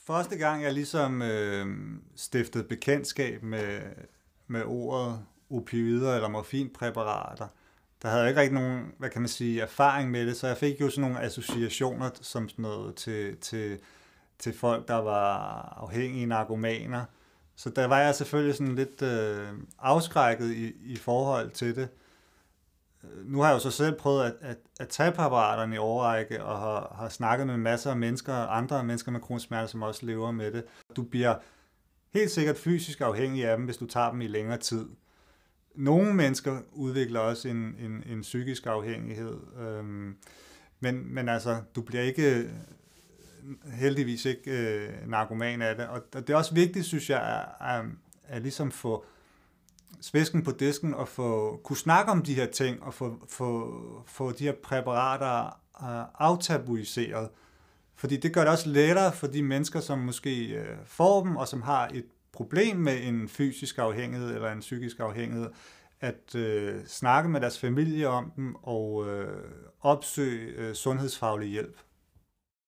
Første gang jeg ligesom stiftede bekendtskab med ordet opioider eller morfinpræparater, der havde jeg ikke rigtig nogen, hvad kan man sige, erfaring med det, så jeg fik jo sådan nogle associationer som sådan noget til folk, der var afhængige narkomaner. Så der var jeg selvfølgelig sådan lidt afskrækket i forhold til det. Nu har jeg jo så selv prøvet at tage præparaterne i årrække, og har snakket med masser af mennesker, andre mennesker med kronisk smerte, som også lever med det. Du bliver helt sikkert fysisk afhængig af dem, hvis du tager dem i længere tid. Nogle mennesker udvikler også en psykisk afhængighed, men altså, du bliver ikke heldigvis ikke narkoman af det. Og det er også vigtigt, synes jeg, at ligesom få svisken på disken og kunne snakke om de her ting og få de her præparater aftabuiseret. Fordi det gør det også lettere for de mennesker, som måske får dem og som har et problem med en fysisk afhængighed eller en psykisk afhængighed, at snakke med deres familie om dem og opsøge sundhedsfaglig hjælp.